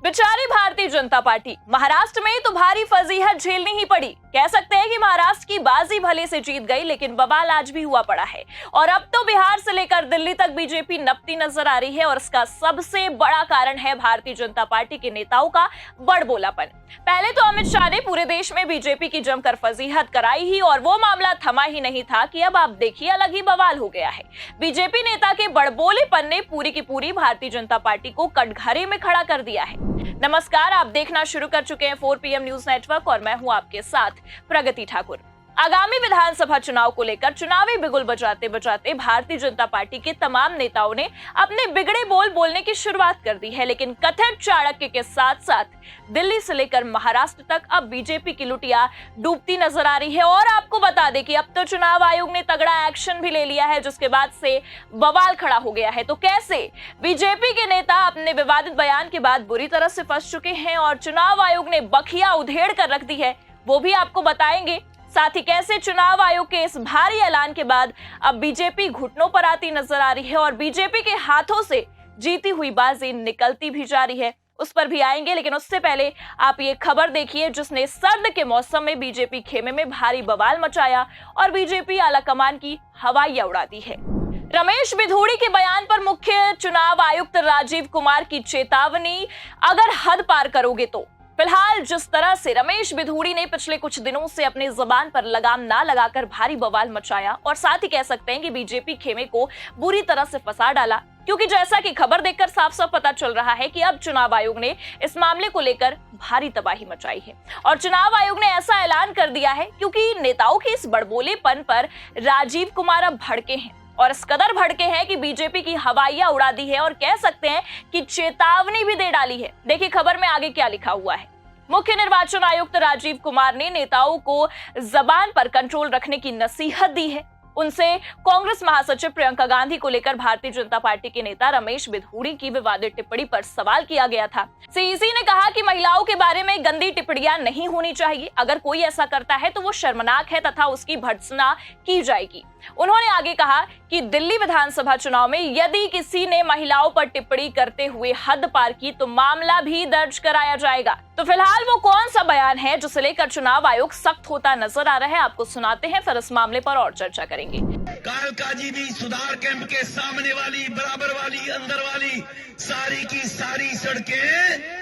बेचारी भारतीय जनता पार्टी, महाराष्ट्र में तो भारी फजीहत झेलनी ही पड़ी। कह सकते हैं कि महाराष्ट्र की बाजी भले से जीत गई, लेकिन बवाल आज भी हुआ पड़ा है। और अब तो बिहार से लेकर दिल्ली तक बीजेपी नपती नजर आ रही है और इसका सबसे बड़ा कारण है भारतीय जनता पार्टी के नेताओं का बड़बोलापन। पहले तो अमित शाह ने पूरे देश में बीजेपी की जमकर फजीहत कराई ही और वो मामला थमा ही नहीं था कि अब आप देखिए अलग ही बवाल हो गया है। बीजेपी नेता के बड़बोलेपन ने पूरी की पूरी भारतीय जनता पार्टी को कटघरे में खड़ा कर दिया है। नमस्कार, आप देखना शुरू कर चुके हैं 4 PM न्यूज नेटवर्क और मैं हूं आपके साथ प्रगति ठाकुर। आगामी विधानसभा चुनाव को लेकर चुनावी बिगुल बजाते बजाते भारतीय जनता पार्टी के तमाम नेताओं ने अपने बिगड़े बोल बोलने की शुरुआत कर दी है, लेकिन कथित चाणक्य के साथ साथ दिल्ली से लेकर महाराष्ट्र तक अब बीजेपी की लुटिया डूबती नजर आ रही है। और आपको बता दें कि अब तो चुनाव आयोग ने तगड़ा एक्शन भी ले लिया है, जिसके बाद से बवाल खड़ा हो गया है। तो कैसे बीजेपी के नेता अपने विवादित बयान के बाद बुरी तरह से फंस चुके हैं और चुनाव आयोग ने बखिया उधेड़ कर रख दी है, वो भी आपको बताएंगे। साथ ही कैसे चुनाव आयोग के इस भारी ऐलान के बाद अब बीजेपी घुटनों पर आती नजर आ रही है और बीजेपी के हाथों से जीती हुई बाजी निकलती भी जा रही है, उस पर भी आएंगे। लेकिन उससे पहले आप ये खबर देखिए जिसने सर्द के मौसम में बीजेपी खेमे में भारी बवाल मचाया और बीजेपी आलाकमान की हवाइयां उड़ा दी है। रमेश बिधूड़ी के बयान पर मुख्य चुनाव आयुक्त राजीव कुमार की चेतावनी, अगर हद पार करोगे तो। फिलहाल जिस तरह से रमेश बिधूड़ी ने पिछले कुछ दिनों से अपनी जुबान पर लगाम ना लगाकर भारी बवाल मचाया और साथ ही कह सकते हैं कि बीजेपी खेमे को बुरी तरह से फंसा डाला, क्योंकि जैसा कि खबर देखकर साफ साफ पता चल रहा है कि अब चुनाव आयोग ने इस मामले को लेकर भारी तबाही मचाई है। और चुनाव आयोग ने ऐसा ऐलान कर दिया है क्योंकि नेताओं के इस बड़बोलेपन पर राजीव कुमार अब भड़के हैं और इस कदर भड़के हैं कि बीजेपी की हवाइयां उड़ा दी है और कह सकते हैं कि चेतावनी भी दे डाली है। देखिए खबर में आगे क्या लिखा हुआ है। मुख्य निर्वाचन आयुक्त राजीव कुमार ने नेताओं को जबान पर कंट्रोल रखने की नसीहत दी है। उनसे कांग्रेस महासचिव प्रियंका गांधी को लेकर भारतीय जनता पार्टी के नेता रमेश बिधूड़ी की विवादित टिप्पणी पर सवाल किया गया था। सीईसी ने कहा कि महिलाओं के बारे में गंदी टिप्पणियां नहीं होनी चाहिए, अगर कोई ऐसा करता है तो वो शर्मनाक है तथा उसकी भर्त्सना की जाएगी। उन्होंने आगे कहा कि दिल्ली विधानसभा चुनाव में यदि किसी ने महिलाओं पर टिप्पणी करते हुए हद पार की तो मामला भी दर्ज कराया जाएगा। तो फिलहाल वो कौन सा बयान है जिसे लेकर चुनाव आयोग सख्त होता नजर आ रहा है, आपको सुनाते हैं, फिर इस मामले पर और चर्चा करेंगे। कालकाजी भी सुधार कैंप के सामने वाली, बराबर वाली, अंदर वाली सारी की सारी सड़कें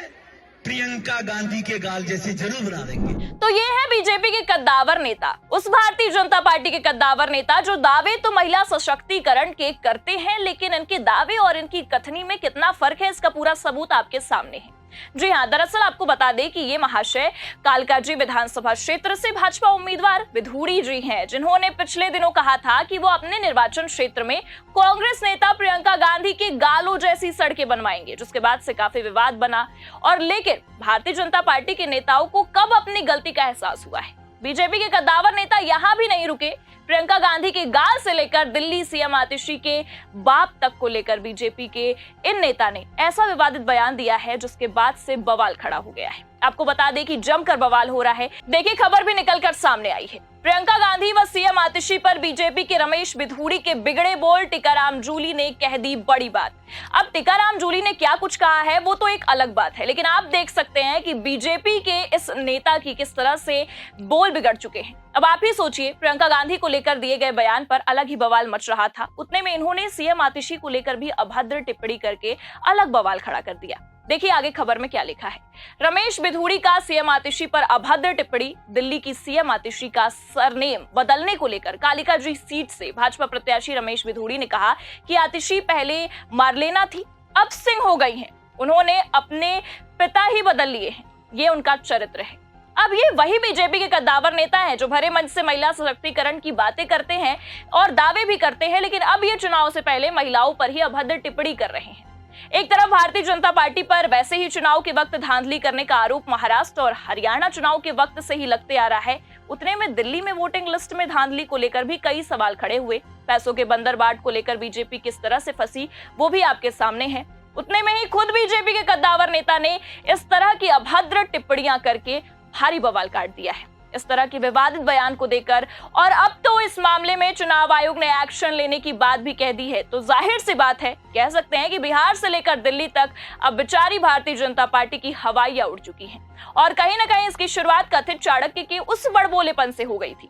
प्रियंका गांधी के गाल जैसे जरूर बना देंगे। तो ये है बीजेपी के कद्दावर नेता, उस भारतीय जनता पार्टी के कद्दावर नेता जो दावे तो महिला सशक्तिकरण के करते हैं, लेकिन इनके दावे और इनकी कथनी में कितना फर्क है इसका पूरा सबूत आपके सामने है। जी हां, दरअसल आपको बता दें कि ये महाशय कालकाजी विधानसभा क्षेत्र से भाजपा उम्मीदवार बिधूड़ी जी हैं, जिन्होंने पिछले दिनों कहा था कि वो अपने निर्वाचन क्षेत्र में कांग्रेस नेता प्रियंका गांधी के गालों जैसी सड़कें बनवाएंगे, जिसके बाद से काफी विवाद बना। और लेकिन भारतीय जनता पार्टी के नेताओं को कब अपनी गलती का एहसास हुआ है? बीजेपी के कद्दावर नेता यहां भी नहीं रुके। प्रियंका गांधी के गाल से लेकर दिल्ली सीएम आतिशी के बाप तक को लेकर बीजेपी के इन नेता ने ऐसा विवादित बयान दिया है जिसके बाद से बवाल खड़ा हो गया है। आपको बता दें कि जमकर बवाल हो रहा है। देखिए खबर भी निकलकर सामने आई है। प्रियंका गांधी व सीएम आतिशी पर बीजेपी के रमेश बिधूड़ी के बिगड़े बोल टीकाराम जूली ने कह दी बड़ी बात। अब टीकाराम जूली ने क्या कुछ कहा है वो तो एक अलग बात है, लेकिन आप देख सकते हैं कि बीजेपी के इस नेता की किस तरह से बोल बिगड़ चुके हैं। अब आप ही सोचिए, प्रियंका गांधी को लेकर दिए गए बयान पर अलग ही बवाल मच रहा था, उतने में इन्होंने सीएम आतिशी को लेकर भी अभद्र टिप्पणी करके अलग बवाल खड़ा कर दिया। देखिए आगे खबर में क्या लिखा है। रमेश बिधूड़ी का सीएम आतिशी पर अभद्र टिप्पणी, दिल्ली की सीएम आतिशी का सरनेम बदलने को लेकर कालिका जी सीट से भाजपा प्रत्याशी रमेश बिधूड़ी ने कहा कि आतिशी पहले मारलेना थी, अब सिंह हो गई हैं। उन्होंने अपने पिता ही बदल लिए हैं, ये उनका चरित्र है। अब ये वही बीजेपी के कद्दावर नेता हैं जो भरे मंच से महिला सशक्तिकरण की बातें करते हैं और दावे भी करते हैं, लेकिन अब ये चुनाव से पहले महिलाओं पर ही अभद्र टिप्पणी कर रहे हैं। एक तरफ भारतीय जनता पार्टी पर वैसे ही चुनाव के वक्त धांधली करने का आरोप महाराष्ट्र और हरियाणा चुनाव के वक्त से ही लगते आ रहा है, उतने में दिल्ली में वोटिंग लिस्ट में धांधली को लेकर भी कई सवाल खड़े हुए। पैसों के बंदरबाट को लेकर बीजेपी किस तरह से फंसी वो भी आपके सामने है। उतने में ही खुद बीजेपी के कद्दावर नेता ने इस तरह की अभद्र टिप्पणियां करके भारी बवाल काट दिया है। इस तरह के विवादित बयान को देकर और अब तो इस मामले में चुनाव आयोग ने एक्शन लेने की बात भी कह दी है। तो जाहिर सी बात है, कह सकते हैं कि बिहार से लेकर दिल्ली तक अब बेचारी भारतीय जनता पार्टी की हवाइयां उड़ चुकी हैं और कहीं ना कहीं इसकी शुरुआत कथित चाणक्य के उस बड़बोलेपन से हो गई थी।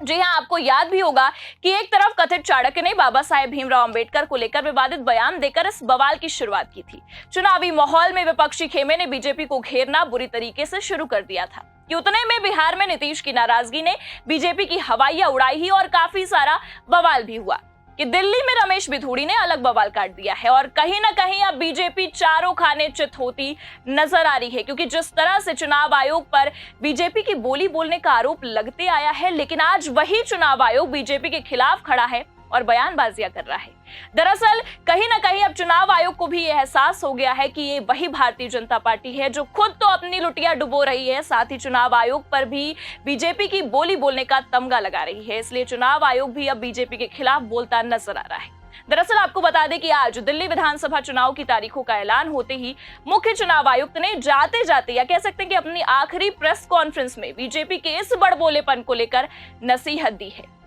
जी हां, आपको याद भी होगा कि एक तरफ कथित चाणक्य ने बाबा साहेब भीमराव अंबेडकर को लेकर विवादित बयान देकर इस बवाल की शुरुआत की थी। चुनावी माहौल में विपक्षी खेमे ने बीजेपी को घेरना बुरी तरीके से शुरू कर दिया था कि उतने में बिहार में नीतीश की नाराजगी ने बीजेपी की हवाइयां उड़ाई ही और काफी सारा बवाल भी हुआ कि दिल्ली में रमेश बिधूड़ी ने अलग बवाल काट दिया है और कहीं ना कहीं अब बीजेपी चारों खाने चित होती नजर आ रही है, क्योंकि जिस तरह से चुनाव आयोग पर बीजेपी की बोली बोलने का आरोप लगते आया है, लेकिन आज वही चुनाव आयोग बीजेपी के खिलाफ खड़ा है और बयानबाजियां कर रहा है। दरअसल कहीं ना कहीं अब चुनाव आयोग को भी यह एहसास हो गया है कि ये वही भारतीय जनता पार्टी है जो खुद तो अपनी लुटिया डुबो रही है, साथ ही चुनाव आयोग पर भी बीजेपी की बोली बोलने का तमगा लगा रही है। इसलिए चुनाव आयोग भी अब बीजेपी के खिलाफ बोलता नजर आ रहा है। दरअसल आपको बता दें कि आज दिल्ली विधानसभा चुनाव की तारीखों का ऐलान होते ही मुख्य चुनाव आयुक्त ने जाते जाते या कह सकते हैं कि अपनी आखिरी प्रेस कॉन्फ्रेंस में बीजेपी के इस बड़बोलेपन को लेकर नसीहत दी है।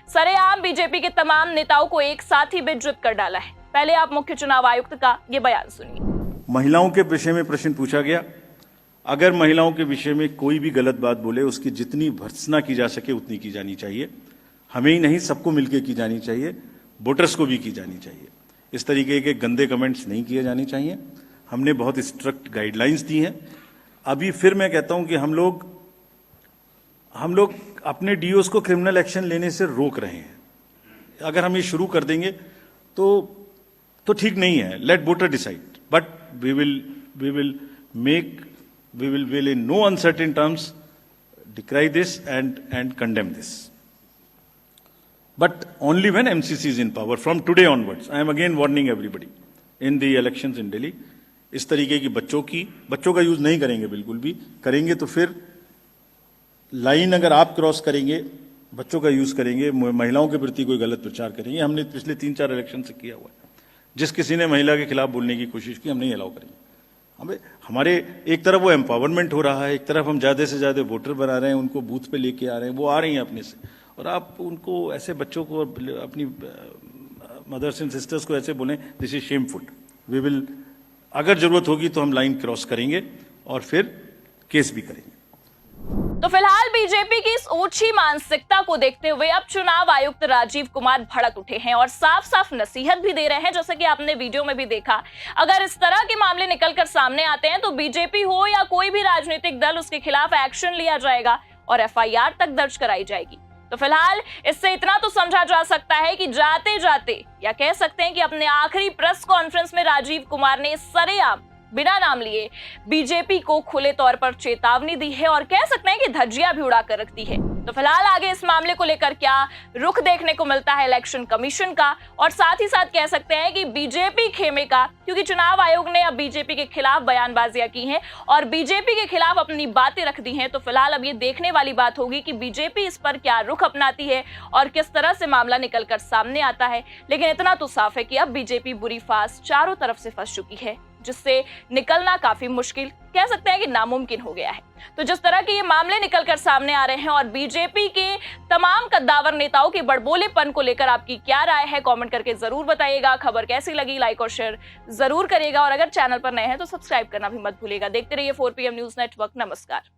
सरेआम बीजेपी के तमाम नेताओं को एक साथ ही बेइज्जत कर डाला है। पहले आप मुख्य चुनाव आयुक्त का ये बयान सुनिए। महिलाओं के विषय में प्रश्न पूछा गया। अगर महिलाओं के विषय में कोई भी गलत बात बोले, उसकी जितनी भर्त्सना की जा सके उतनी की जानी चाहिए। हमें ही नहीं, सबको मिलकर की जानी चाहिए, वोटर्स को भी की जानी चाहिए। इस तरीके के गंदे कमेंट्स नहीं किए जाने चाहिए। हमने बहुत स्ट्रिक्ट गाइडलाइंस दी हैं। अभी फिर मैं कहता हूं कि हम लोग अपने डीओस को क्रिमिनल एक्शन लेने से रोक रहे हैं। अगर हम ये शुरू कर देंगे तो ठीक नहीं है। Let voter decide, but we will in no uncertain terms decry this and condemn this, but only when MCC is in power. From today onwards, I am again warning everybody in the elections in Delhi, इस तरीके की बच्चों का use नहीं करेंगे। बिल्कुल भी करेंगे तो फिर लाइन अगर आप क्रॉस करेंगे, बच्चों का यूज करेंगे, महिलाओं के प्रति कोई गलत प्रचार करेंगे, हमने पिछले 3-4 इलेक्शन से किया हुआ है। जिस किसी ने महिला के खिलाफ बोलने की कोशिश की, हम नहीं अलाउ करेंगे। हमें हमारे एक तरफ वो एम्पावरमेंट हो रहा है, एक तरफ हम ज्यादा से ज्यादा वोटर बना रहे हैं, उनको बूथ पे लेके आ रहे हैं, वो आ रही हैं अपने से, और आप उनको ऐसे बच्चों को अपनी मदर्स एंड सिस्टर्स को ऐसे बोलें, this is shameful. We will, अगर जरूरत होगी तो हम लाइन क्रॉस करेंगे और फिर केस भी करेंगे। तो फिलहाल बीजेपी की इस ओछी मानसिकता को देखते हुए अब चुनाव आयुक्त राजीव कुमार भड़क उठे हैं और साफ साफ नसीहत भी दे रहे हैं। जैसे कि आपने वीडियो में भी देखा, अगर इस तरह के मामले निकलकर सामने आते हैं तो बीजेपी हो या कोई भी राजनीतिक दल, उसके खिलाफ एक्शन लिया जाएगा और एफआईआर तक दर्ज कराई जाएगी। तो फिलहाल इससे इतना तो समझा जा सकता है कि जाते जाते या कह सकते हैं कि अपने आखिरी प्रेस कॉन्फ्रेंस में राजीव कुमार ने सरेआम बिना नाम लिए बीजेपी को खुले तौर पर चेतावनी दी है और कह सकते हैं कि धज्जियां भी उड़ाकर रख दी है। तो फिलहाल आगे इस मामले को लेकर क्या रुख देखने को मिलता है इलेक्शन कमीशन का, और साथ ही साथ कह सकते हैं कि बीजेपी खेमे का, क्योंकि चुनाव आयोग ने अब बीजेपी के खिलाफ बयानबाजियां की हैं और बीजेपी के खिलाफ अपनी बातें रख दी हैं। तो फिलहाल अब ये देखने वाली बात होगी कि बीजेपी इस पर क्या रुख अपनाती है और किस तरह से मामला निकलकर सामने आता है। लेकिन इतना तो साफ है कि अब बीजेपी बुरी फांस चारों तरफ से फंस चुकी है, जिससे निकलना काफी मुश्किल, कह सकते हैं कि नामुमकिन हो गया है। तो जिस तरह के ये मामले निकलकर सामने आ रहे हैं और बीजेपी के तमाम कद्दावर नेताओं के बड़बोलेपन को लेकर आपकी क्या राय है, कमेंट करके जरूर बताइएगा। खबर कैसी लगी, लाइक और शेयर जरूर करिएगा और अगर चैनल पर नए हैं तो सब्सक्राइब करना भी मत भूलिएगा। देखते रहिए 4PM न्यूज नेटवर्क। नमस्कार।